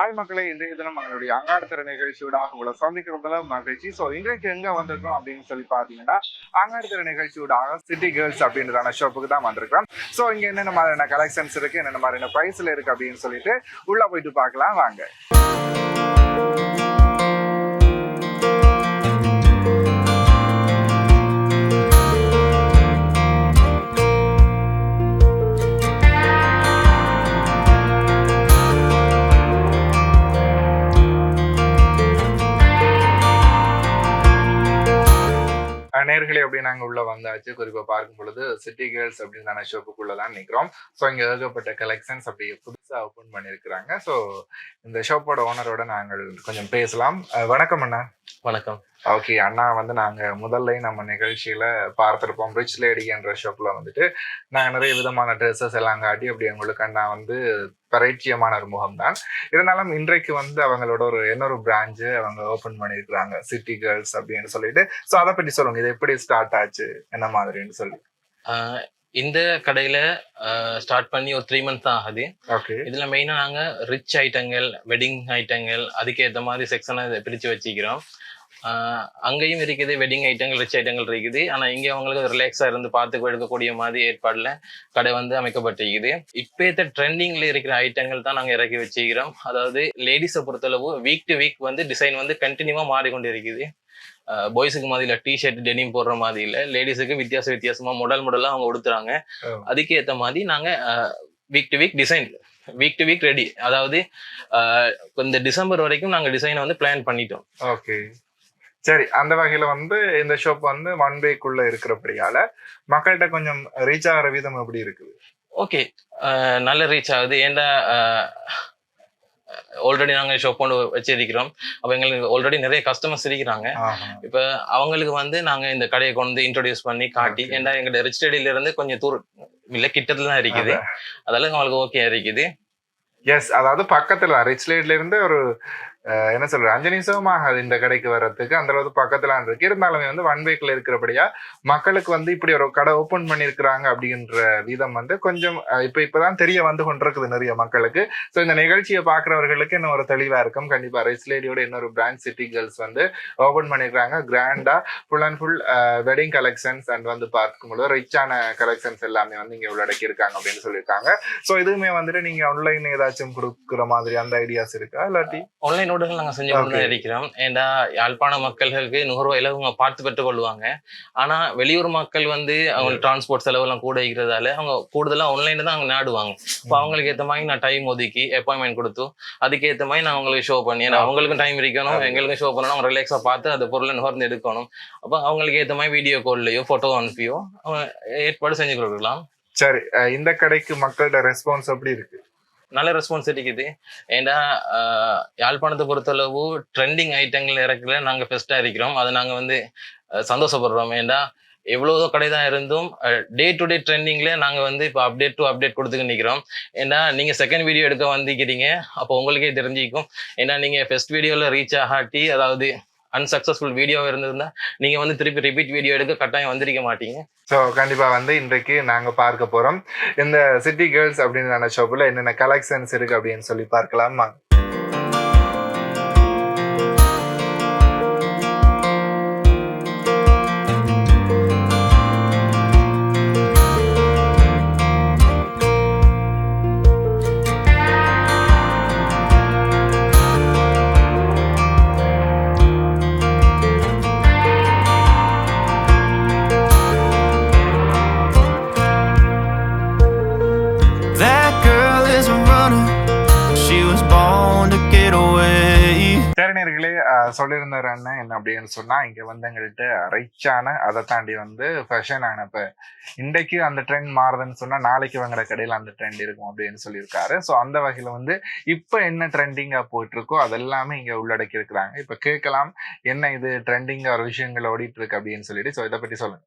Hi மக்களே, இன்றைய தினம் நம்மளுடைய அங்காடித்தர நிகழ்ச்சியோட உங்களை சந்திக்கிறதுல மகிழ்ச்சி. ஸோ இன்றைக்கு எங்க வந்திருக்கோம் அப்படின்னு சொல்லி பார்த்தீங்கன்னா, அங்காடித்தர நிகழ்ச்சியோட சிட்டி கேர்ள்ஸ் அப்படின்றதான ஷாப்புக்கு தான் வந்திருக்கிறோம். ஸோ இங்க என்னென்ன மாதிரியான கலெக்ஷன்ஸ் இருக்கு, என்னென்ன மாதிரியான பிரைஸ்ல இருக்கு அப்படின்னு சொல்லிட்டு உள்ள போயிட்டு பார்க்கலாம் வாங்க. நேர்களே அப்படி நாங்கள் உள்ள வந்தாச்சு. குறிப்பாக பார்க்கும் பொழுது சிட்டி கேர்ள்ஸ் அப்படின்னு ஷாப்புக்குள்ள தான் நிற்கிறோம். ஸோ இங்கே ஏகப்பட்ட கலெக்ஷன்ஸ் அப்படி புதுசாக ஓப்பன் பண்ணியிருக்கிறாங்க. ஸோ இந்த ஷாப்போட ஓனரோட நாங்கள் கொஞ்சம் பேசலாம். வணக்கம் அண்ணா. வணக்கம். ஓகே அண்ணா, நாங்க முதல்ல நம்ம நிகழ்ச்சியில பார்த்திருப்போம் ரிச் லேடி என்ற ஷாப்ல நாங்க நிறைய விதமான ட்ரெஸ்ஸஸ் எல்லாம் காட்டி அப்படி உங்களுக்கு அண்ணா பரிச்சயமான ஒரு முகம் தான். இருந்தாலும் இன்றைக்கு அவங்களோட இன்னொரு பிரான்ச்சு அவங்க ஓபன் பண்ணிருக்கிறாங்க, சிட்டி கேர்ள்ஸ் அப்படின்னு சொல்லிட்டு. ஸோ அதை பற்றி சொல்லுங்க, இது எப்படி ஸ்டார்ட் ஆச்சு, என்ன மாதிரின்னு சொல்லி. இந்த கடையில ஸ்டார்ட் பண்ணி ஒரு 3 months தான் ஆகுது. ஓகே. இதுல மெயினா நாங்க ரிச் ஐட்டங்கள், வெட்டிங் ஐட்டங்கள் அதுக்கேற்ற மாதிரி செக்ஷனை பிரிச்சு வச்சுக்கிறோம். அங்கேயும் இருக்குது வெட்டிங் ஐட்டங்கள், ரிச் ஐட்டங்கள் இருக்குது. ஆனா இங்க அவங்களுக்கு ரிலாக்ஸா இருந்து பார்த்து எடுக்கக்கூடிய மாதிரி ஏற்பாடுல கடை அமைக்கப்பட்டிருக்குது. இப்ப ட்ரெண்டிங்ல இருக்கிற ஐட்டங்கள் தான் நாங்க இறக்கி வச்சுக்கிறோம். அதாவது லேடிஸை பொறுத்தளவு வீக் டு வீக் டிசைன் கண்டினியூவா மாறிக்கொண்டு இருக்குது. பாய்ஸுக்கு மாதிரில டிஷர்ட் டெனிம் போடுற மாதிரி இல்ல, லேடிஸுக்கு வித்தியாசமா மாடலா அவங்க கொடுத்துறாங்க. அதுக்கேற்ற மாதிரி நாங்க week to week design, week to week ready. அதாவது இந்த டிசம்பர் வரைக்கும் நாங்க டிசைனை பிளான் பண்ணிட்டோம். ஓகே, சரி. அந்த வகையில இந்த ஷாப் 1 டேக்குள்ள இருக்கிறபடியால மக்கள்கிட்ட கொஞ்சம் ரீச் ஆகிற விதம் எப்படி இருக்குது? ஓகே, நல்ல ரீச் ஆகுது. ஏன்டா ஆல்ரெடி நாங்க ஷாப் கொண்டு வச்சிருக்கிறோம். அப்ப எங்களுக்கு ஆல்ரெடி நிறைய கஸ்டமர்ஸ் இருக்கிறாங்க. இப்ப அவங்களுக்கு நாங்க இந்த கடையை கொண்டு இன்ட்ரோடியூஸ் பண்ணி காட்டி, ஏன்டா எங்க ரிச் லேடியில இருந்து கொஞ்சம் தூரம் இல்ல கிட்டத்துல தான் இருக்குது, அதெல்லாம் அவங்களுக்கு ஓகே இருக்குது. எஸ், அதாவது பக்கத்துல ரிச் லேட்ல இருந்து ஒரு என்ன சொல்ற 5 நிமிஷம் ஆகாது இந்த கடைக்கு வர்றதுக்கு, அந்த அளவுக்கு பக்கத்துல இருக்கு. இருந்தாலுமே 1 வீக்ல இருக்கிறபடியா மக்களுக்கு இப்படி ஒரு கடை ஓபன் பண்ணிருக்கிறாங்க அப்படின்ற வீதம் கொஞ்சம் இப்பதான் தெரிய கொண்டிருக்குது நிறைய மக்களுக்கு. ஸோ இந்த நிகழ்ச்சியை பாக்குறவர்களுக்கு இன்னும் ஒரு தெளிவா இருக்கும். கண்டிப்பா ரிச் லேடியோட இன்னொரு பிராண்ட் சிட்டி கேர்ள்ஸ் ஓபன் பண்ணிருக்காங்க. கிராண்டா full and full wedding collections and பார்க்கும்போது ரிச்சான கலெக்ஷன்ஸ் எல்லாமே இங்க உள்ளடக்கி இருக்காங்க அப்படின்னு சொல்லியிருக்காங்க. ஸோ இதுவுமே நீங்க ஆன்லைன் ஏதாச்சும் கொடுக்குற மாதிரி அந்த ஐடியாஸ் இருக்கா, இல்லாட்டி ஆன்லைன் நாங்க செஞ்சு கொண்டு தான் இருக்கிறோம். ஏண்டா யாழ்ப்பாண மக்களுக்கு நுகர்வோர் அவங்க பார்த்து பெற்றுக் கொள்வாங்க. ஆனா வெளியூர் மக்கள் அவங்க டிரான்ஸ்போர்ட் செலவு எல்லாம் கூட இருக்கிறதால அவங்க கூடுதலா ஆன்லைன்ல தான் அவங்க நாடுவாங்க. இப்போ அவங்களுக்கு ஏற்ற மாதிரி நான் டைம் ஒதுக்கி அப்பாயின்மெண்ட் கொடுத்து அதுக்கேற்ற மாதிரி நான் அவங்களுக்கு ஷோ பண்ணி, ஏன்னா அவங்களுக்கும் டைம் இருக்கணும், எங்களுக்கும் ஷோ பண்ணணும், அவங்க ரிலாக்ஸா பார்த்து அந்த பொருளை நுகர்ந்து எடுக்கணும். அப்போ அவங்களுக்கு ஏற்ற மாதிரி வீடியோ கால்லயோ போட்டோ அனுப்பியோ அவங்க ஏற்பாடு செஞ்சு கொடுக்கலாம். சரி, இந்த கடைக்கு மக்களோட ரெஸ்பான்ஸ் எப்படி இருக்கு? நல்ல ரெஸ்பான்ஸ் இருக்குது. ஏன்னா யாழ்ப்பாணத்தை பொறுத்தளவு ட்ரெண்டிங் ஐட்டங்கள் இறக்கல நாங்க பெஸ்டா இருக்கிறோம். அதை நாங்க சந்தோஷப்படுறோம். ஏன்னா எவ்வளவோ கடை தான் இருந்தும் டே டு டே ட்ரெண்டிங்ல நாங்க இப்போ அப்டேட் டு அப்டேட் கொடுத்துட்டு நிக்கிறோம். ஏன்னா நீங்க செகண்ட் வீடியோ எடுக்க வந்திருக்கிறீங்க, அப்போ உங்களுக்கே தெரிஞ்சிக்கும். ஏன்னா நீங்க ஃபர்ஸ்ட் வீடியோல ரீச் ஆகாட்டி, அதாவது அன்சக்சஸ்ஃபுல் வீடியோ இருந்ததுன்னா நீங்க திருப்பி ரிப்பீட் வீடியோ எடுக்க கட்டாயம் வந்திருக்க மாட்டீங்க. ஸோ கண்டிப்பா இன்றைக்கு நாங்க பார்க்க போறோம் இந்த சிட்டி கேர்ள்ஸ் அப்படின்னு ஷாப்ல என்னென்ன கலெக்ஷன்ஸ் இருக்கு அப்படின்னு சொல்லி பார்க்கலாமா? சொல்லியிருந்தாரு அண்ணன் என்ன அப்படின்னு சொன்னா, இங்க எங்கள்கிட்ட ரைச்சான அதை தாண்டி ஃபேஷன் ஆன இப்ப இன்றைக்கு அந்த ட்ரெண்ட் மாறுதுன்னு சொன்னா நாளைக்கு இவங்க கடையில அந்த ட்ரெண்ட் இருக்கும் அப்படின்னு சொல்லியிருக்காரு. ஸோ அந்த வகையில இப்ப என்ன ட்ரெண்டிங்கா போயிட்டு இருக்கோ அதெல்லாமே இங்க உள்ளடக்கி இருக்கிறாங்க. இப்ப கேட்கலாம், என்ன இது ட்ரெண்டிங்கா ஒரு விஷயங்கள் ஓடிட்டு இருக்கு அப்படின்னு சொல்லிட்டு. ஸோ இதை பத்தி சொல்லுங்க.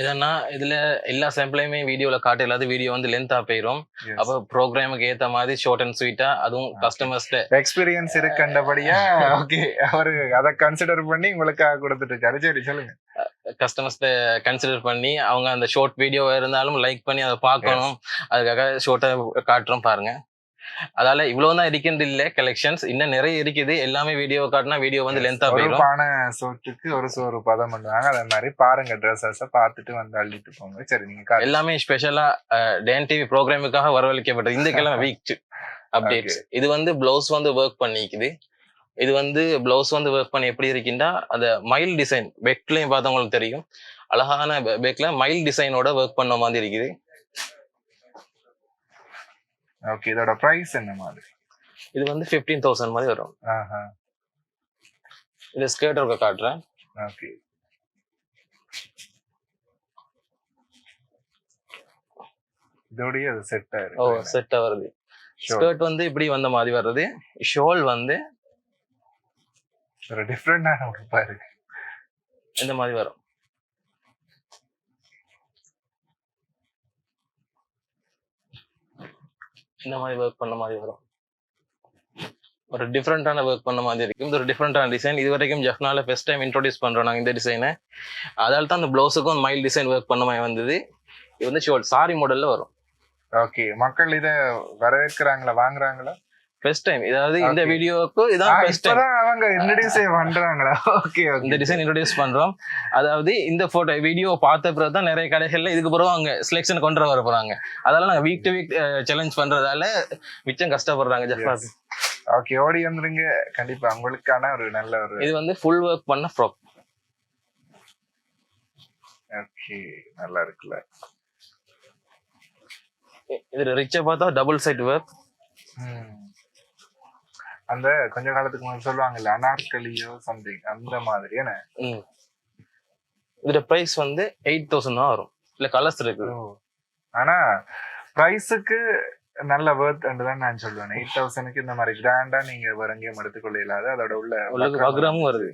இதனா இதுல எல்லா சாம்பிளையுமே வீடியோல காட்ட இல்லாத வீடியோ லென்த்தா போயிரும். அப்ப ப்ரோக்ராமுக்கு ஏத்த மாதிரி ஷார்ட் அண்ட் ஸ்வீட்டா, அதுவும் கஸ்டமர்ஸ்ட எக்ஸ்பீரியன்ஸ் இருக்கண்டபடியா ஓகே அவரு அதை கன்சிடர் பண்ணி உங்களுக்காக கொடுத்துட்டு இருக்காரு. சரி சொல்லுங்க. கஸ்டமர்ஸ்ட கன்சிடர் பண்ணி அவங்க அந்த ஷார்ட் வீடியோ இருந்தாலும் லைக் பண்ணி அதை பார்க்கணும், அதுக்காக ஷார்ட்டா காட்டுறோம் பாருங்க. அதால இவ்வளவுதான் இருக்குது இல்ல கலெக்ஷன்ஸ், இன்னும் நிறைய இருக்குது. எல்லாமே வீடியோ காட்டினா வீடியோ வந்து லென்த்தா ஒரு போயிடும். பானை சோற்றுக்கு ஒரு சோறு பதம் பண்ணுவாங்க. அதே மாதிரி பாருங்க ட்ரெஸ்ஸஸ பார்த்துட்டு வந்து அள்ளிட்டு போங்க. சரி நீங்க காட்டுங்க. எல்லாமே ஸ்பெஷலா டேன் டிவி ப்ரோக்ராமுக்காக வரவழைக்கப்பட்டது. இந்த கிழமை வீக் அப்டேட்ஸ். இது வந்து பிளவுஸ் வந்து ஒர்க் பண்ணிக்குது. இது வந்து பிளவுஸ் வந்து ஒர்க் பண்ணி எப்படி இருக்குன்னா, அந்த மயில் டிசைன் பெக்லயும் பார்த்தவங்களுக்கு தெரியும். அழகான பெக்ல மயில் டிசைனோட ஒர்க் பண்ண மாதிரி இருக்குது. ஓகே, இதோட பிரைஸ் என்ன மாதிரி? இது வந்து 15,000 மாதிரி வரும். ஆஹா, இது ஸ்கர்ட் ஒர்க்க காட்டுறேன். ஓகே. இதோடயே அது செட் ஓ ஆயிருக்கு. செட்டா வருது. ஸ்கர்ட் வந்து இப்படி வந்த மாதிரி வர்றது. ஷோல் வந்து ஒரு டிஃபரெண்டான உடுப்பா இருக்கு. இந்த மாதிரி வரும். இந்த மாதிரி ஒர்க் பண்ண மாதிரி வரும். ஒரு டிஃப்ரெண்டான ஒர்க் பண்ண மாதிரி இருக்கும். இது ஒரு டிஃப்ரெண்டான டிசைன். இது வரைக்கும் ஜெஃப்னால ஃபர்ஸ்ட் டைம் இன்ட்ரோடியூஸ் பண்றோம் நாங்க இந்த டிசைனை. அதால தான் அந்த பிளவுஸுக்கும் மைல் டிசைன் ஒர்க் பண்ண மாதிரி வந்தது. இது வந்து ஷோல் சாரி மாடல்ல வரும். ஓகே, மக்கள் இத வரவேற்கிறாங்களா, வாங்குறாங்களா? ஃபர்ஸ்ட் டைம், இதாவது இந்த வீடியோக்கு இதான் ஃபர்ஸ்ட் டைம் அவங்க இன்ட்ரோடியூஸ் பண்றாங்களா? ஓகே, இந்த டிசைன் இன்ட்ரோடியூஸ் பண்றோம். அதாவது இந்த போட்டோ வீடியோ பார்த்த பிறகு தான் நிறைய கடைகள்ல இதுக்கு பிறகு அவங்க செலெக்ஷன் கொண்டு வர போறாங்க. அதனால நாங்க வீக் டு வீக் சேலஞ்ச் பண்றதால மிச்சம் கஷ்டப்படுறாங்க ஜெஃபாஸ். ஓகே, ஓடி வந்துருங்க. கண்டிப்பா உங்களுக்கான ஒரு நல்ல ஒரு இது வந்து ஃபுல் ஒர்க் பண்ண ஃப்ராக். ஓகே, நல்லா இருக்குல்ல. இது ரிச்சா பார்த்தா டபுள் சைட் ஒர்க். அந்த கொஞ்ச காலத்துக்கு முன்னாடி சொல்லுவாங்கல்ல அனார்கலியோ சம்திங் அந்த மாதிரி. என்ன இதோட பிரைஸ் வந்து 8,000 தான் வரும். இல்ல கலர்ஸ் இருக்கு. ஆனா பிரைஸுக்கு நல்ல வர்த் தான் நான் சொல்லுவேன். 8,000க்கு இந்த மாதிரி கிராண்டா நீங்க வேற எங்கேயும் எடுத்துக்கொள்ள இல்லாத அதோட உள்ள வக்ரமும் வருது.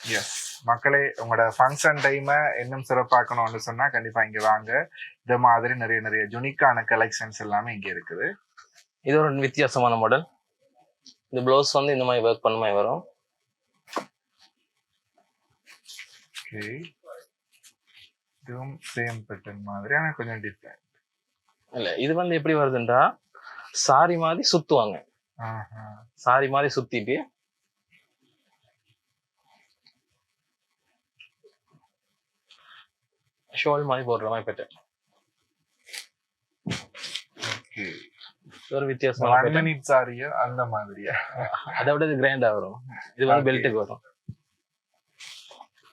எஸ் மக்களே, உங்களோட ஃபங்க்ஷன் டைமை இன்னும் சிறப்பாக்கணும்னு சொன்னா கண்டிப்பா இங்க வாங்க. இந்த மாதிரி நிறைய நிறைய யுனிக்கான கலெக்ஷன்ஸ் எல்லாமே இங்க இருக்குது. இது ஒரு வித்தியாசமான மாடல். இந்த ப்ளவுஸ் வந்து இந்த மாதிரி ஒர்க் பண்ண மாதிரி வரும். ஓகே, இதுவும் சேம் பேட்டர்ன் மாதிரி, ஆனா கொஞ்சம் டிஃபரெண்ட். இல்ல இது வந்து எப்படி வருதுன்றா, சாரி மாதிரி சுத்துவாங்க. சாரி மாதிரி சுத்திட்டு ஷோல் மாதிரி போடுற மாதிரி பேட்டர்ன். ஓகே, ஒரு வித்தியாசமான மினிட் சாரியா அந்த மாதிரியா? அதை விட இது கிராண்டா வரும். இது வந்து பெல்ட்டுக்கு வரும்.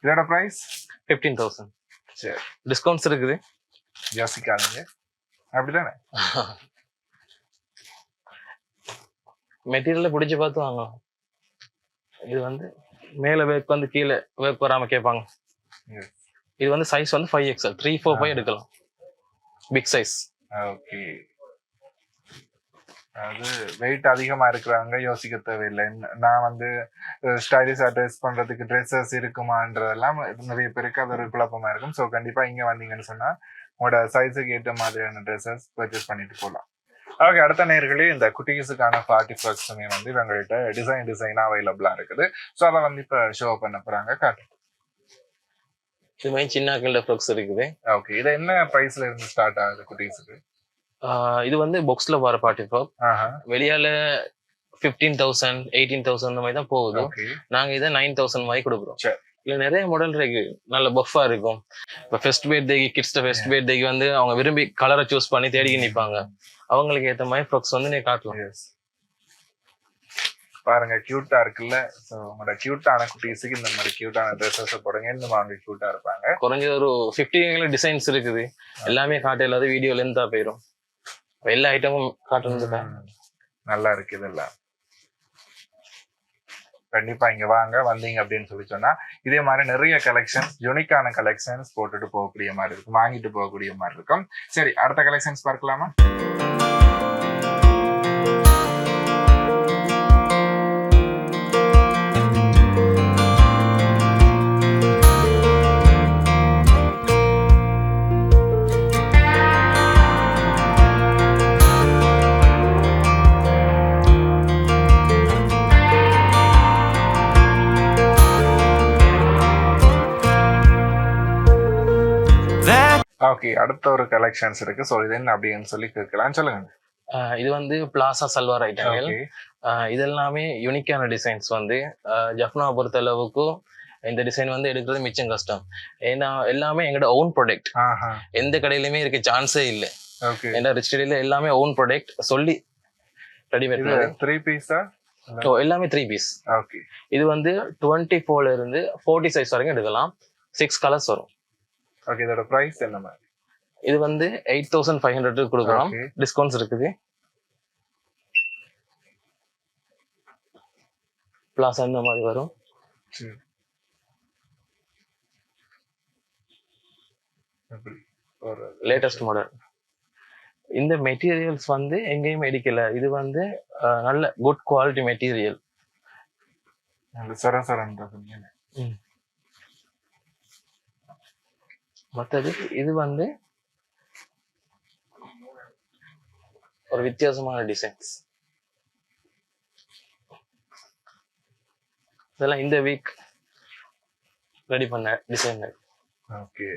இதோட பிரைஸ் 15,000. சரி, டிஸ்கவுண்ட்ஸ் இருக்குது, யோசிக்காதீங்க. அப்படிதானே? மெட்டீரியலை பிடிச்சி பார்த்து வாங்கலாம். இது வந்து மேல ஒர்க் வந்து கீழே ஒர்க் வராம கேட்பாங்க. இது வந்து சைஸ் வந்து 5XL 345 எடுக்கலாம். Big size. ஓகே, அது வெயிட் அதிகமா இருக்கிறவங்க யோசிக்க தேவையில்லை. நான் வந்து ஸ்டைலிஷா ட்ரெஸ் பண்றதுக்கு ட்ரெஸ்ஸஸ் இருக்குமான்றதெல்லாம் நிறைய பேருக்கு அது ஒரு குழப்பமா இருக்கும். ஸோ கண்டிப்பா இங்க வந்தீங்கன்னு சொன்னா உங்களோட சைஸுக்கு ஏற்ற மாதிரியான ட்ரெஸ்ஸஸ் பர்ச்சேஸ் பண்ணிட்டு போகலாம். ஓகே, அடுத்த நேர்களே இந்த குட்டீஸுக்கான பார்ட்டி ஃப்ராக்ஸுமே வந்து இவங்கள்ட்ட டிசைனா அவைலபிளா இருக்குது. ஸோ அதை வந்து இப்ப ஷோ பண்ண போறாங்க. காட்டு. இது மாதிரி சின்ன கில்ட ஃப்ராக்ஸ் இருக்குது. ஓகே, இது என்ன பிரைஸ்ல இருந்து ஸ்டார்ட் ஆகுது குட்டீஸுக்கு? இது வந்து பாக்ஸ்ல வர பார்ட்டி ஃப்ராக். வெளியால 15,000 18,000 அந்த மாதிரி தான் போகுது. நாங்க இதை 9,000 மாதிரி கொடுக்குறோம். இதுல நிறைய மாடல் இருக்கு, நல்ல பஃபா இருக்கும். இப்ப ஃபர்ஸ்ட் பர்த்டேக்கு கிட்ஸ் ஃபர்ஸ்ட் பர்த்டேக்கு வந்து அவங்க விரும்பி கலரை சூஸ் பண்ணி தேடி நிப்பாங்க. அவங்களுக்கு ஏத்த மாதிரி ஃப்ராக்ஸ் வந்து நீ காட்டலாம். பாருங்க, கியூட்டா இருக்குல்ல. சோ உங்களோட கியூட்டான குட்டீஸுக்கு இந்த மாதிரி கியூட்டான ட்ரெஸ்ஸஸ் போடுங்க. இந்த மாதிரி கியூட்டா இருப்பாங்க. குறைஞ்ச ஒரு 50 டிசைன்ஸ் இருக்குது. எல்லாமே காட்ட இல்லாத வீடியோ லென்த்தா போயிடும். எல்லா ஐட்டமும் காட்டுறதுக்கு நல்லா இருக்கு. இதெல்லாம் கண்டிப்பா இங்க வாங்க. வந்தீங்க அப்படின்னு சொல்லி சொன்னா இதே மாதிரி நிறைய கலெக்ஷன்ஸ், யூனிக்கான கலெக்ஷன்ஸ் போட்டுட்டு போகக்கூடிய மாதிரி இருக்கும், வாங்கிட்டு போகக்கூடிய மாதிரி இருக்கும். சரி, அடுத்த கலெக்ஷன்ஸ் பார்க்கலாமா? ஓகே, அடுத்த ஒரு கலெக்ஷன்ஸ் இருக்கு. ஸோ இது என்ன அப்படின்னு சொல்லி கேட்கலாம், சொல்லுங்க. இது வந்து பிளாசா சல்வார் ஐட்டங்கள். ஓகே. இது எல்லாமே யூனிக்கான டிசைன்ஸ் வந்து ஜஃப்னா பொறுத்த அளவுக்கும் இந்த டிசைன் வந்து எடுக்கிறது மிச்சம் கஷ்டம். ஏன்னா எல்லாமே எங்களோட ஓன் ப்ராடக்ட். எந்த கடையிலுமே இருக்க சான்ஸே இல்லை. ஓகே. ஏன்னா ரிச் டெலில எல்லாமே ஓன் ப்ராடக்ட் சொல்லி ரெடிமேட். 3 பீஸா? எல்லாமே 3 பீஸ். ஓகே. இது வந்து 24ல இருந்து 40 சைஸ் வரைக்கும் எடுக்கலாம். 6 கலர்ஸ் வரும். ஓகே. இதோட பிரைஸ் என்ன மாதிரி? இது வந்து 8500 கொடுக்குறோம். Okay. டிஸ்கவுண்ட்ஸ் இருக்குது. பிளாஸ் அந்த மாதிரி வரும். சரி. எப்படி? ஒரு லேட்டஸ்ட் மாடல். இந்த மெட்டீரியல்ஸ் வந்து எங்கேயும் எடுக்கல. இது வந்து நல்ல குட் குவாலிட்டி மெட்டீரியல். நல்ல சரசரன்றது. மற்றது இது வந்து ஒரு வித்தியாசமான டிசைன்ஸ். இதெல்லாம் இந்த வீக் ரெடி பண்ண டிசைன்கள். ஓகே.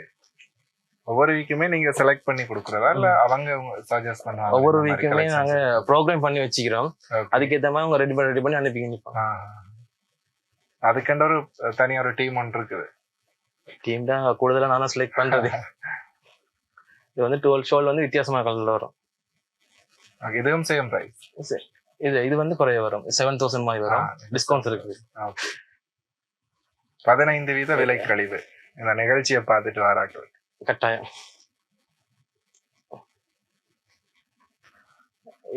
ஒவ்வொரு வீக்குமே நீங்க செலக்ட் பண்ணி கொடுக்குறதா இல்ல அவங்க சஜஸ்ட் பண்ணுவாங்க? ஒவ்வொரு வீக்குமே நாங்க ப்ரோக்ராம் பண்ணி வச்சுக்கிறோம். அதுக்கேற்ற மாதிரி அவங்க ரெடி பண்ணி அனுப்பிக்கிட்டு. அதுக்கெண்ட ஒரு தனியா ஒரு டீம் ஒன்று இருக்குது. டீம் தான் கூடுதலா நானும் செலக்ட் பண்றது. இது வந்து 12 ஷோல் வந்து வித்தியாசமான கலர்ல வரும். இதுவும் சேம் பிரைஸ். இது வந்து குறைய வரும். 7000 மாதிரி வரும். டிஸ்கவுண்ட்ஸ் இருக்குது. 15% விலை கழிவு. இந்த நிகழ்ச்சியை பார்த்துட்டு வராக்கள் கட்டாயம்.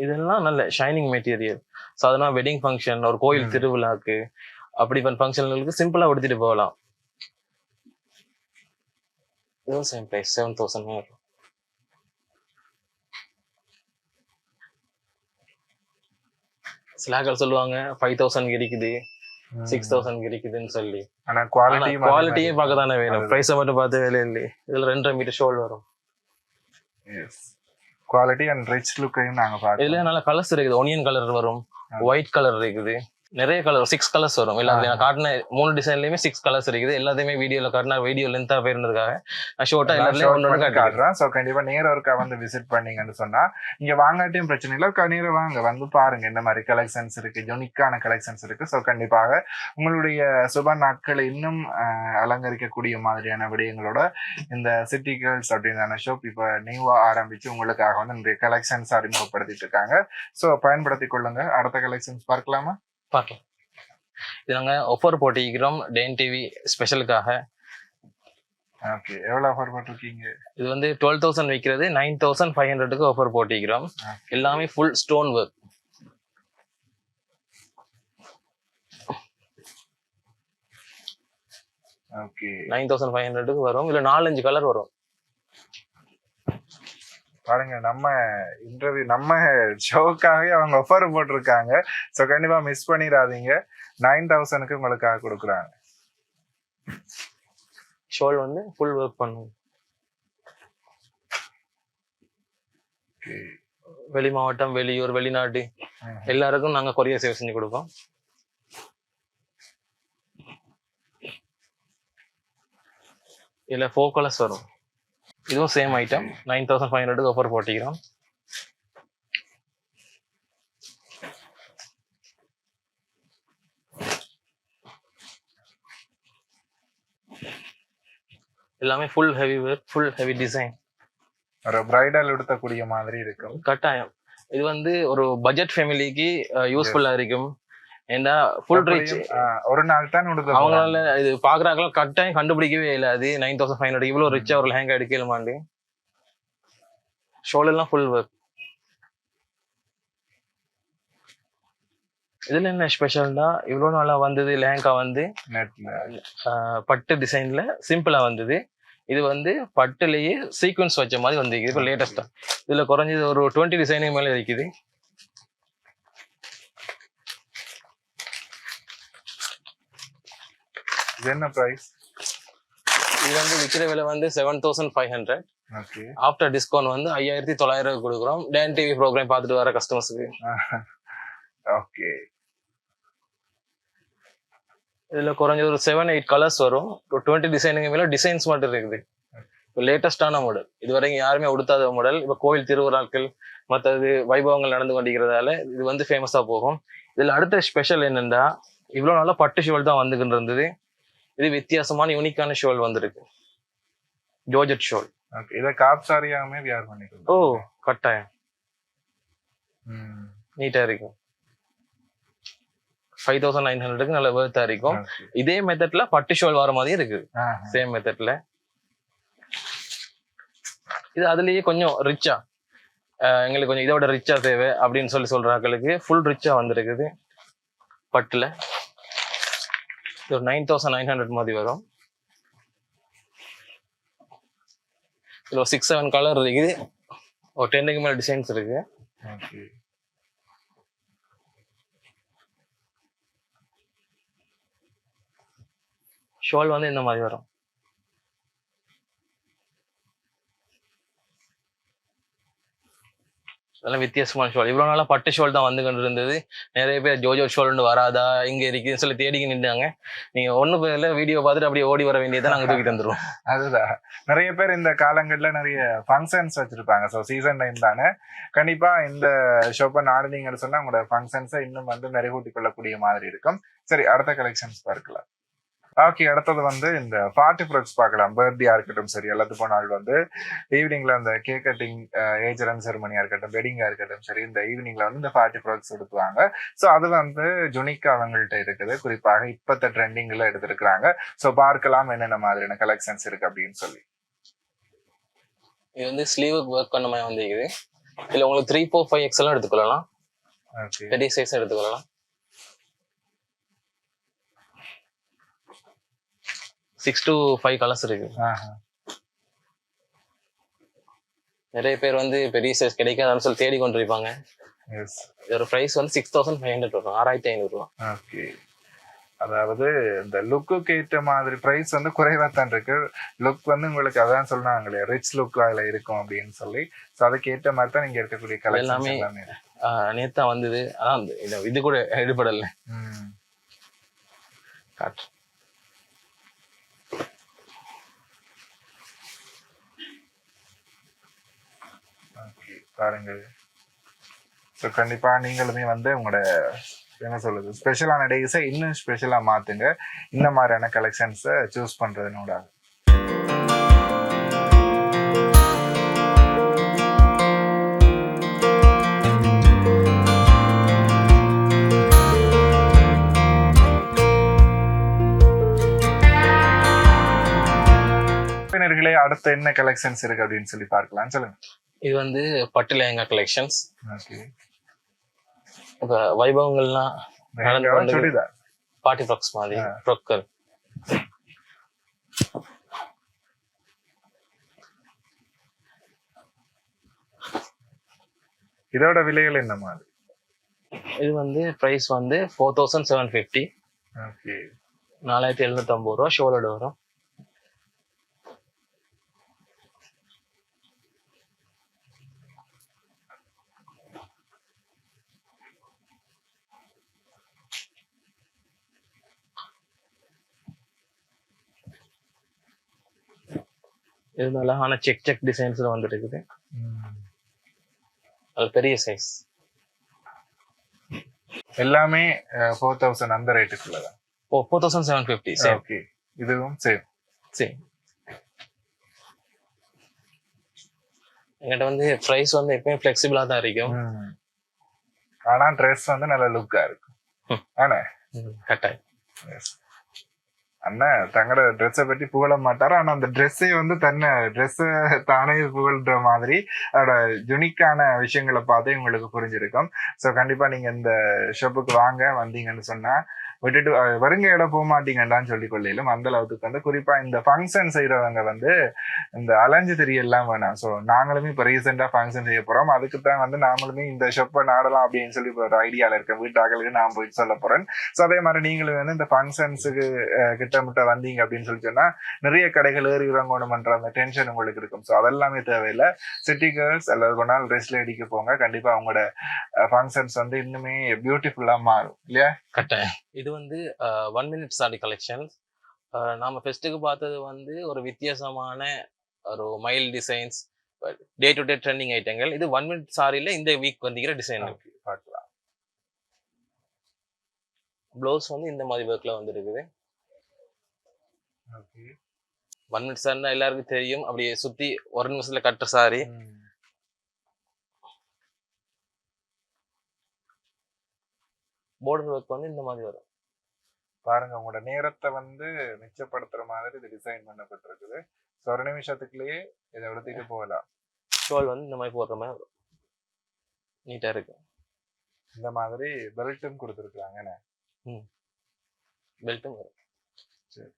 இதெல்லாம் நல்ல ஷைனிங் மெட்டீரியல். சாதாரண வெட்டிங் ஃபங்க்ஷன், ஒரு கோயில் திருவிழாக்கு, அப்படி ஃபங்க்ஷன்களுக்கு சிம்பிளா உடுத்திட்டு போகலாம். இதுவும் சேம் பிரைஸ் 7000 வரும். சிலாக்கள் சொல்லுவாங்க 5000 கிடைக்குது, 6000 கிடைக்குதுன்னு சொல்லி. ஆனா குவாலிட்டியே பார்க்க தானே வேணும். பிரைஸை மட்டும் பார்த்து வேலை இல்லை. இதுல 2.5 மீட்டர் ஷோல் வரும். குவாலிட்டி அண்ட் ரிச் லுக்கையும் நாங்க பார்க்கலாம். இதுல நல்ல கலர்ஸ் இருக்குது. ஒனியன் கலர் வரும், ஒயிட் கலர் இருக்குது, நிறைய கலர் 6 கலர்ஸ் வரும். எல்லாத்துலயும் நான் காட்டின 3 டிசைன்லயுமே 6 கலர்ஸ் இருக்குது. எல்லாத்தையுமே வீடியோல காட்டினா வீடியோ லென்த்தா போயிருந்ததுக்காக நான் ஷோர்ட்டா எல்லாத்துலயும் ஒன்று காட்டுறேன். ஸோ கண்டிப்பா நேரம் ஒருக்கா வந்து விசிட் பண்ணீங்கன்னு சொன்னா இங்க வாங்காட்டியும் பிரச்சனை இல்லை, நேரம் வாங்க வந்து பாருங்க என்ன மாதிரி கலெக்ஷன்ஸ் இருக்கு, யூனிக்கான கலெக்ஷன்ஸ் இருக்கு. ஸோ கண்டிப்பாக உங்களுடைய சுப நாட்களை இன்னும் அலங்கரிக்கக்கூடிய மாதிரியான விடயங்களோட இந்த சிட்டி கேர்ள்ஸ் அப்படின்ற ஷோப் இப்போ நியூவா ஆரம்பிச்சு உங்களுக்காக வந்து நிறைய கலெக்ஷன்ஸ் அறிமுகப்படுத்திட்டு இருக்காங்க. ஸோ பயன்படுத்தி கொள்ளுங்க. அடுத்த கலெக்ஷன்ஸ் பார்க்கலாமா? பார்க்கலாம். இது நாங்க ஆஃபர் போட்டிக்கிறோம் டென் டிவி ஸ்பெஷலுக்காக. ஓகே. எவ்வளவு ஆஃபர் போட்டிருக்கீங்க? இது வந்து 12,000 விற்கிறது 9,500க்கு ஆஃபர் போட்டிக்கிறோம். எல்லாமே ஃபுல் ஸ்டோன் ஒர்க். ஓகே. 9,500க்கு வரும். இல்ல 4-5 கலர் வரும். பாருங்க, நம்ம இன்டர்வியூ நம்ம ஷோக்காகவே அவங்க ஆஃபர் போட்டிருக்காங்க. ஸோ கண்டிப்பா மிஸ் பண்ணிடாதீங்க. 9,000க்கு உங்களுக்காக கொடுக்குறாங்க. ஷோல் வந்து ஃபுல் ஒர்க் பண்ணும். வெளி மாவட்டம், வெளியூர், வெளிநாடு எல்லாருக்கும் நாங்க கொரியர் சேவை செஞ்சு கொடுப்போம். இதுல 4 கலர்ஸ் வரும். இதுவும் சேம் ஐட்டம் 9,500க்கு ஆஃபர் போட்டிக்கிறோம். எல்லாமே full heavy work, full heavy design. ஒரு பிரைடல் எடுக்கக்கூடிய மாதிரி இருக்கும். கட்டாயம். இது வந்து ஒரு பட்ஜெட் ஃபேமிலிக்கு யூஸ்ஃபுல்லா இருக்கும். ஏன்னா ஃபுல் ரீச் ஒரு நாள் தான் அவங்களால இது பாக்குறாங்களோ கட்டாயம் கண்டுபிடிக்கவே இல்லை. அது 9,500 இவ்வளவு ரிச்சா ஒரு லெஹங்கா எடுக்கலுமாண்டு. ஷோல் எல்லாம் ஃபுல் ஒர்க். இதுல என்ன ஸ்பெஷல்னா இவ்வளவு நாளா வந்தது லெஹங்கா வந்து பட்டு டிசைன்ல சிம்பிளா வந்தது. இது வந்து பட்டுலயே சீக்வன்ஸ் வச்ச மாதிரி வந்து இப்போ லேட்டஸ்டா இதுல குறைஞ்சது ஒரு 20 டிசைனுக்கு மேல இருக்குது. என்ன பிரைஸ்? இது வந்து விக்கிற விலை வந்து 7,500. ஓகே. ஆஃப்டர் டிஸ்கவுண்ட் வந்து 5,900 கொடுக்குறோம். டேன் டிவி ப்ரோக்ராம் பார்த்துட்டு வர கஸ்டமர்ஸ்க்கு. ஓகே. இதுல குறைஞ்ச ஒரு 7-8 கலர்ஸ் வரும். 20 டிசைனுக்கு மேல டிசைன்ஸ் மட்டும் இருக்குது. லேட்டஸ்டான மாடல், இதுவரைக்கும் யாருமே உடுத்தாத மாடல். இப்ப கோயில் திருவிழாக்கள் மற்றது வைபவங்கள் நடந்து கொண்டிருக்கிறதால இது வந்து ஃபேமஸா போகும். இதுல அடுத்த ஸ்பெஷல் என்னன்னா, இவ்வளவு நாளா பட்டு ஷோல் தான் வந்துகிட்டு இருந்தது. இது வித்தியாசமான யூனிக்கான ஷோல் வந்திருக்கு, ஜோர்ஜெட் ஷோல். ஓகே, இத காப் சாரியாமே வியர் ஓ பண்ணிக்கலாம். கட்டாயம், ம். நீட்டா இருக்கும். 5900க்கு நல்ல வேர்த்தா இருக்கும். Okay. இதே மெத்தட்ல பட்டு ஷோல் வர மாதிரி இருக்கு, ஆஹா. சேம் மெத்தட்ல. இது அதுலயே கொஞ்சம் ரிச்சா, எங்களுக்கு கொஞ்சம் இதோட ரிச்சா தேவை அப்படின்னு சொல்றாங்களுக்கு ஃபுல் ரிச்சா வந்திருக்குது பட்டுல. இது ஒரு 9900 மாதிரி வரும். இதுல ஒரு 6-7 கலர் இருக்குது, ஒரு 10க்கு மேல டிசைன்ஸ் இருக்கு. Okay. ஷோல் வந்து இந்த மாதிரி வரும். அதெல்லாம் வித்தியாசமான ஷோல். இவ்வளவு நாளா பட்டு ஷோல் தான் வந்து கொண்டு இருந்தது. நிறைய பேர் ஜோஜோ ஷோல்னு வராதா, இங்க இருக்குன்னு சொல்லி தேடிக்க நின்றாங்க. நீங்க ஒண்ணு பேர்ல வீடியோ பார்த்துட்டு அப்படியே ஓடி வர வேண்டியதை நாங்க தூக்கி தந்துருவோம். அதுதான், நிறைய பேர் இந்த காலங்கள்ல நிறைய ஃபங்க்ஷன்ஸ் வச்சிருப்பாங்க. ஸோ சீசன் டைம் தானே, கண்டிப்பா இந்த ஷோப்பை நாடுனீங்கன்னு சொன்னா உங்களோட ஃபங்க்ஷன்ஸை இன்னும் வந்து மெருகூட்டி கொள்ளக்கூடிய மாதிரி இருக்கும். சரி, அடுத்த கலெக்ஷன்ஸ் பார்க்கலாம். ஓகே, அடுத்தது வந்து இந்த பார்ட்டி ப்ராடக்ட்ஸ் பார்க்கலாம். பர்த்டேயா இருக்கட்டும், சரி, எல்லாத்துக்கும் நாள் வந்து ஈவினிங்ல அந்த கேக் கட்டிங், ஏஜ் ரன் செரமனியா இருக்கட்டும், வெட்டிங்கா இருக்கட்டும், சரி, இந்த ஈவினிங்ல வந்து இந்த பார்ட்டி ப்ராடக்ட்ஸ் எடுத்துவாங்க. ஸோ அது வந்து ஜுனிக்கா அவங்கள்ட்ட இருக்குது, குறிப்பாக இப்பத்த ட்ரெண்டிங்ல எடுத்திருக்கிறாங்க. ஸோ பார்க்கலாம் என்னென்ன மாதிரியான கலெக்ஷன்ஸ் இருக்கு அப்படின்னு சொல்லி. இது வந்து ஸ்லீவுக்கு ஒர்க் பண்ண மாதிரி வந்துருக்குது. இதுல உங்களுக்கு 3, 4, 5 எக்ஸ்எல்லாம் எடுத்துக்கொள்ளலாம், ஓகே, பெரிய சைஸ் எடுத்துக்கொள்ளலாம். 6 to 5 கலர்ஸ் இருக்கு. நிறைய பேர் வந்து பெரிய சைஸ் கிடைக்காதுன்னு சொல்லி தேடி கொண்டிருப்பாங்க. இதோட பிரைஸ் வந்து 6500 வரும், 6500 ரூபா. ஓகே, அதாவது இந்த லுக்கு ஏற்ற மாதிரி பிரைஸ் வந்து குறைவா தான் இருக்கு. லுக் வந்து உங்களுக்கு அதான் சொன்னாங்களே, ரிச் லுக் அதுல இருக்கும் அப்படின்னு சொல்லி. ஸோ அதுக்கு ஏற்ற மாதிரி தான் நீங்க இருக்கக்கூடிய கலெக்ஷன்ஸ் எல்லாமே நேத்தா வந்தது. அதான் இது கூட எடுபடல. காட்டு பாருங்க. ஸோ கண்டிப்பா நீங்களுமே வந்து உங்களோட என்ன சொல்றது ஸ்பெஷலான டேஸை இன்னும் ஸ்பெஷலா மாத்துங்க, இந்த மாதிரியான கலெக்ஷன்ஸை சூஸ் பண்றதுனோட. அடுத்த என்ன கலெக்ஷன்ஸ் இருக்கு அப்படின்னு சொல்லி பார்க்கலாம், சொல்லுங்க. இது வந்து பட்டு லேங்கா கலெக்ஷன்ஸ். ஓகே, இப்ப வைபவங்கள்லாம் சுடிதார் பார்ட்டி ஃப்ராக்ஸ் மாதிரி ஃப்ராக்கள். இதோட விலைகள் என்ன மாதிரி? இது வந்து பிரைஸ் வந்து 4750. ஓகே, 4750 ரூபா ஷோலோட வரும். இருந்தால ஆனா செக் டிசைன்ஸ்ல வந்துட்டு இருக்குது. அது பெரிய சைஸ். எல்லாமே 4000 அந்த ரேட்டுக்குள்ளதான். 4750. சேம். ஓகே, இதுவும் சேம். என்கிட்ட வந்து பிரைஸ் வந்து எப்பயும் ஃபிளெக்சிபிளா தான் இருக்கும். ஆனா ட்ரெஸ் வந்து நல்ல லுக்கா இருக்கும். ஆனா கட்டாயம் அண்ணா தங்களோட ட்ரெஸ்ஸை பற்றி புகழ மாட்டாரு, ஆனா அந்த ட்ரெஸ்ஸே வந்து ட்ரெஸ்ஸை தானே புகழ்ற மாதிரி அதோட யுனிக்கான விஷயங்களை பார்த்து உங்களுக்கு புரிஞ்சிருக்கும். ஸோ கண்டிப்பா நீங்க இந்த ஷாப்புக்கு வந்தீங்கன்னு சொன்னா விட்டுட்டு வருங்க இடம் போக மாட்டீங்கன்னு சொல்லி கொள்ளையிலும் அந்த அளவுக்கு வந்து குறிப்பா இந்த ஃபங்க்ஷன் செய்யறவங்க வந்து இந்த அலைஞ்சு தெரியலாம் வேணாம். ஸோ நாங்களுமே இப்போ ரீசெண்டா ஃபங்க்ஷன் செய்ய போறோம், அதுக்கு தான் வந்து நாமளுமே இந்த ஷாப்பை நாடலாம் அப்படின்னு சொல்லி ஒரு ஐடியால இருக்கேன். வீட்டாக்களுக்கு நான் போயிட்டு சொல்ல போறேன். ஸோ அதே மாதிரி நீங்களும் வந்து இந்த ஃபங்க்ஷன்ஸுக்கு கிட்டமிட்ட வந்தீங்க அப்படின்னு சொல்லி சொன்னா நிறைய கடைகள் ஏறி இறங்கணும்ன்ற அந்த டென்ஷன் உங்களுக்கு இருக்கும். ஸோ அதெல்லாமே தேவையில்லை. சிட்டி கேர்ள்ஸ் அல்லது ஒரு நாள் ட்ரெஸ்ல அடிக்க போங்க, கண்டிப்பா அவங்களோட ஃபங்க்ஷன்ஸ் வந்து இன்னுமே பியூட்டிஃபுல்லா மாறும் இல்லையா? கட்டாயம். இது வந்து 1 minute சாரி கலெக்ஷன். நாம ஃபெஸ்ட்டுக்கு பார்த்தது வந்து ஒரு வித்தியாசமான ஒரு mile designs, day to day trending ஐட்டங்கள். இது 1 மினிட் சாரியில இந்த வீக் வந்துக்கிற டிசைன். Okay, பார்க்கலாம். ப்ளவுஸ் வந்து இந்த மாதிரி ஒர்க்ல வந்துருக்குது. Okay. 1 மினிட் சாரினா எல்லாருக்கும் தெரியும், அப்படியே சுத்தி ஒரு நிமிஷத்துல கட்டுற சாரி. பார்டர் ஒர்க் வந்து இந்த மாதிரி வரும். பாருங்க, உங்களோட நேரத்தை வந்து மிச்சப்படுத்துற மாதிரி இது டிசைன் பண்ணப்பட்டிருக்குது. ஸோ ஒரு நிமிஷத்துக்குள்ளேயே இதை எடுத்துட்டு போகலாம். ஷோல் வந்து இந்த மாதிரி போடுற மாதிரி வரும், நீட்டா இருக்கு. இந்த மாதிரி பெல்ட்டும் கொடுத்துருக்காங்க. பெல்ட்டும் வரும். சரி.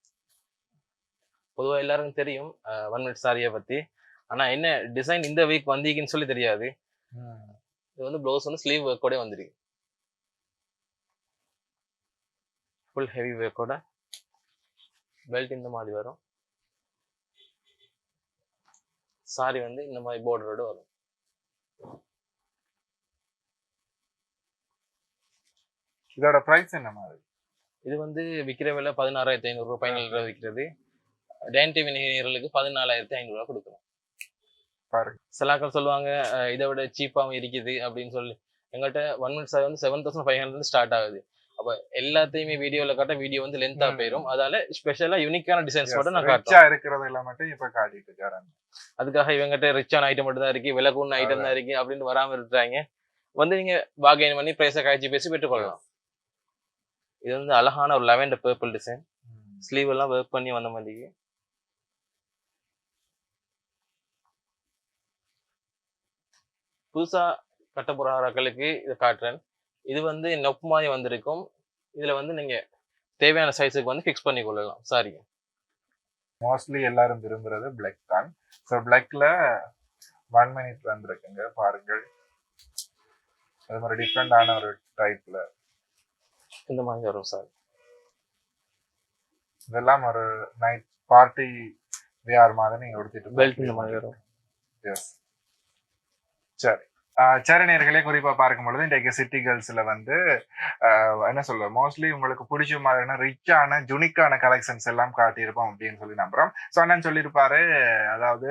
பொதுவா எல்லாருக்கும் தெரியும் 1 மினிட் சாரியை பத்தி. ஆனா என்ன டிசைன் இந்த வீக் வந்தீங்கன்னு சொல்லி தெரியாது. இது வந்து ப்ளவுஸ் வந்து ஸ்லீவ் ஒர்க்கோட வந்துருக்கு. ஃபுல் ஹெவி ஒர்க்கோட பெல்ட் இந்த மாதிரி வரும். சாரி வந்து இந்த மாதிரி பார்டரோட வரும். இதோட பிரைஸ் என்ன மாதிரி? இது வந்து விற்கிற விலை 16,500 ரூபாய், ஃபைனல் ரூபாய் விற்கிறது. டைன் டிவி நேயர்களுக்கு 14,500 கொடுக்குறோம். பாருங்க, சிலாக்கள் சொல்லுவாங்க இதை விட சீப்பாகவும் இருக்குது அப்படின்னு சொல்லி. எங்கள்கிட்ட 1 மினிட் சாரி வந்து 7,500 ஸ்டார்ட் ஆகுது. அப்ப எல்லாத்தையுமே வீடியோல காட்ட வீடியோ வந்து லென்த்தா போயிடும். அதால ஸ்பெஷலா யூனிக்கான டிசைன்ஸ் மட்டும் நான் காட்டுறேன். இருக்கிறது எல்லாம் மட்டும் இப்ப காட்டிட்டு இருக்காங்க. அதுக்காக இவங்ககிட்ட ரிச்சான ஐட்டம் மட்டும் தான் இருக்கு, விலை கூடின ஐட்டம் தான் இருக்கு அப்படின்னு வராம இருக்கிறாங்க. வந்து நீங்க பார்கெயின் பண்ணி பிரைஸை காய்ச்சி பேசி பெற்றுக்கொள்ளலாம். இது வந்து அழகான ஒரு லெவெண்டர் பர்பிள் டிசைன். ஸ்லீவ் எல்லாம் ஒர்க் பண்ணி வந்த மாதிரி. புதுசா கட்ட போறாக்களுக்கு இதை காட்டுறேன். இது வந்து நொப் மாதிரி வந்திருக்கும். இதுல வந்து நீங்க தேவையான சைஸுக்கு வந்து ஃபிக்ஸ் பண்ணி கொள்ளலாம். சாரி, மோஸ்ட்லி எல்லாரும் விரும்புறது பிளாக் தான். ஸோ பிளாக்ல 1 மினிட் வந்திருக்குங்க, பாருங்கள். அது மாதிரி டிஃப்ரெண்டான ஒரு டைப்ல இந்த மாதிரி வரும் சார். இதெல்லாம் ஒரு நைட் பார்ட்டி வேர் மாதிரி நீங்க எடுத்துட்டு பெல்ட் இந்த மாதிரி வரும். எஸ், சரி. சரி நேயர்களே, குறிப்பா பார்க்கும்பொழுது இன்றைக்கு சிட்டி கேர்ள்ஸ்ல வந்து என்ன சொல்ற மோஸ்ட்லி உங்களுக்கு பிடிச்ச மாதிரியான ரிச்சான ஜுனிக்கான கலெக்ஷன்ஸ் எல்லாம் காட்டியிருப்போம் அப்படின்னு சொல்லி நம்புறோம். ஸோ அண்ணன் சொல்லியிருப்பாரு, அதாவது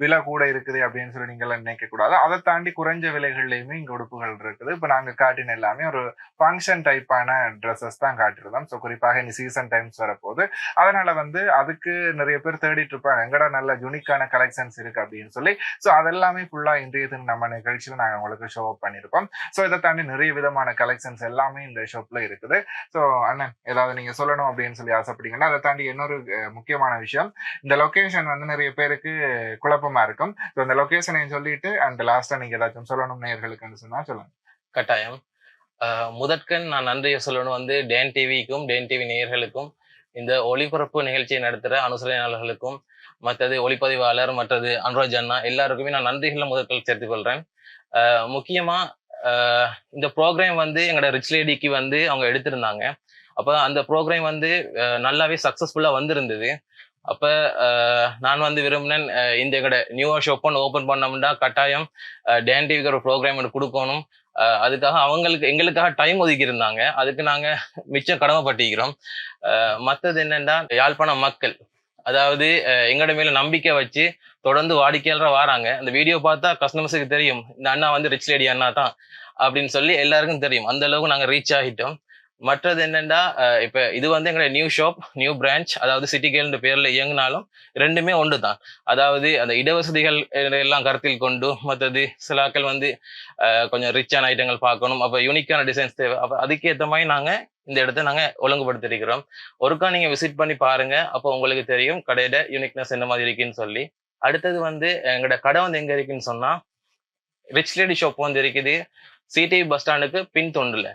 விலை கூட இருக்குது அப்படின்னு சொல்லி நீங்கள் நினைக்க கூடாது. அதை தாண்டி குறைஞ்ச விலைகள்லயுமே இங்க உடுப்புகள் இருக்குது. இப்போ நாங்க காட்டின எல்லாமே ஒரு ஃபங்க்ஷன் டைப்பான ட்ரெஸ்ஸஸ் தான் காட்டிருந்தோம். ஸோ குறிப்பாக இந்த சீசன் டைம்ஸ் வரப்போகுது. அதனால வந்து அதுக்கு நிறைய பேர் தேடிட்டு இருப்பாங்க, எங்கடா நல்ல ஜுனிக்கான கலெக்ஷன்ஸ் இருக்கு அப்படின்னு சொல்லி. ஸோ அதெல்லாமே ஃபுல்லா இன்றைய தினம் நம்ம நிகழ்ச்சியில நாங்க உங்களுக்கு ஷோ அப் பண்ணிருப்போம். ஸோ இதை தாண்டி நிறைய விதமான கலெக்ஷன்ஸ் எல்லாமே இந்த ஷாப்ல இருக்குது. ஸோ அண்ணன் ஏதாவது நீங்க சொல்லணும் அப்படின்னு சொல்லி ஆசைப்பட்டீங்கன்னா, அதை தாண்டி இன்னொரு முக்கியமான விஷயம், இந்த லொகேஷன் வந்து நிறைய பேருக்கு குழப்பமா இருக்கும். ஸோ இந்த லொகேஷனையும் சொல்லிட்டு அண்ட் லாஸ்டா நீங்க ஏதாச்சும் சொல்லணும் நேயர்களுக்குன்னு சொன்னா சொல்லுங்க. கட்டாயம். முதற்கண் நான் நன்றியை சொல்லணும் வந்து டேன் டிவிக்கும் டேன் டிவி நேயர்களுக்கும், இந்த ஒளிபரப்பு நிகழ்ச்சியை நடத்துகிற அனுசரணையாளர்களுக்கும், மற்றது ஒளிப்பதிவாளர், மற்றது அனுராஜ் அண்ணா, எல்லாருக்குமே நான் நன்றிகளை முதற்கல் சேர்த்துக் கொள்றேன். முக்கியமா இந்த ப்ரோக்ராம் வந்து எங்களோட ரிச் லேடிக்கு வந்து அவங்க எடுத்திருந்தாங்க. அப்ப அந்த ப்ரோக்ராம் வந்து நல்லாவே சக்சஸ்ஃபுல்லா வந்திருந்தது. அப்ப நான் வந்து விரும்பினேன், இந்த எங்களோட நியூவா ஷாப் ஓபன் பண்ணோம்னா கட்டாயம் டேன் டிவிக்கு ஒரு ப்ரோக்ராம் கொடுக்கணும். அதுக்காக எங்களுக்காக டைம் ஒதுக்கி இருந்தாங்க. அதுக்கு நாங்க மிச்சம் கடமைப்பட்டிருக்கிறோம். மற்றது என்னன்னா, யாழ்ப்பாண மக்கள் அதாவது எங்களோட மேல நம்பிக்கை வச்சு தொடர்ந்து வாடிக்கையாளராக வராங்க. அந்த வீடியோ பார்த்தா கஸ்டமர்ஸுக்கு தெரியும் இந்த அண்ணா வந்து ரிச் லேடி அண்ணா தான் அப்படின்னு சொல்லி எல்லாருக்கும் தெரியும். அந்த அளவுக்கு நாங்க ரீச் ஆகிட்டோம். மற்றது என்னன்னா, இப்ப இது வந்து எங்களோட நியூ ஷாப், நியூ பிரான்ச், அதாவது சிட்டி கேர்ள்ன்ற பேர்ல இயங்கினாலும் ரெண்டுமே ஒன்று தான். அதாவது அந்த இடவசதிகள் எல்லாம் கருத்தில் கொண்டு, மற்றது சிலாக்கள் வந்து கொஞ்சம் ரிச்சான ஐட்டங்கள் பார்க்கணும், அப்ப யூனிக்கான டிசைன்ஸ் தேவை. அப்ப அதுக்கேற்ற மாதிரி நாங்க இந்த இடத்த நாங்க ஒழுங்குபடுத்திருக்கிறோம். ஒருக்கா நீங்க விசிட் பண்ணி பாருங்க, அப்போ உங்களுக்கு தெரியும் கடையோட யூனிக்னஸ் என்ன மாதிரி இருக்குன்னு சொல்லி. அடுத்தது வந்து எங்களோட கடை வந்து எங்க இருக்குன்னு சொன்னா, ரிச் லேடி ஷாப் வந்து இருக்குது சிடிவி பஸ் ஸ்டாண்டுக்கு பின் தொண்டுல.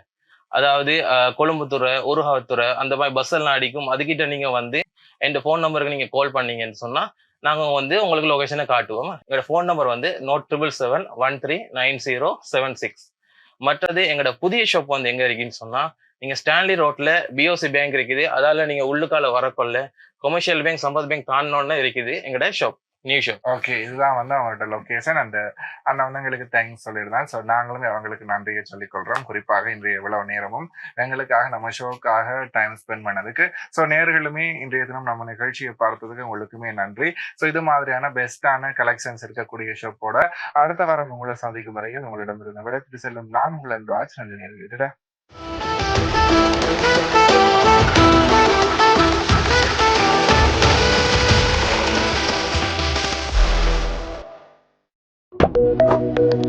அதாவது கொழும்புத்துறை, ஊருகாவத்துறை அந்த மாதிரி பஸ் எல்லாம் அடிக்கும். அதுக்கிட்ட நீங்க வந்து என் ஃபோன் நம்பருக்கு நீங்க கால் பண்ணீங்கன்னு சொன்னா நாங்க வந்து உங்களுக்கு லொகேஷனை காட்டுவோம். எங்களோட ஃபோன் நம்பர் வந்து 07771390776. மற்றது எங்களோட புதிய ஷாப் வந்து எங்க இருக்குன்னு சொன்னா, நீங்க ஸ்டான்லி ரோட்ல பிஓசி பேங்க் இருக்குது. அதால நீங்க உள்ளுக்கால வரக்கொள்ள கொமர்ஷியல் பேங்க், சம்பத் பேங்க் தாண்டோன்னு இருக்குது எங்களோட ஷாப். New show. ஓகே, இதுதான் வந்து அவங்களோட லொகேஷன். அந்த அண்ணன் வந்து எங்களுக்கு தேங்க்ஸ் சொல்லியிருந்தான். ஸோ நாங்களும் அவங்களுக்கு நன்றியை சொல்லிக்கொள்றோம். குறிப்பாக இன்றைய இவ்வளவு நேரமும் எங்களுக்காக நம்ம ஷோக்காக டைம் ஸ்பெண்ட் பண்ணதுக்கு. ஸோ நேர்களுமே இன்றைய தினம் நம்ம நிகழ்ச்சியை பார்த்ததுக்கு உங்களுக்குமே நன்றி. ஸோ இது மாதிரியான பெஸ்டான கலெக்ஷன்ஸ் இருக்கக்கூடிய ஷோப்போட அடுத்த வாரம் உங்களை சந்திக்கும் வரையில் உங்களிடமிருந்து விடைபெற்று செல்லும் நான் உங்கள் அன்பு நன்றி நேர்களே. Thank you.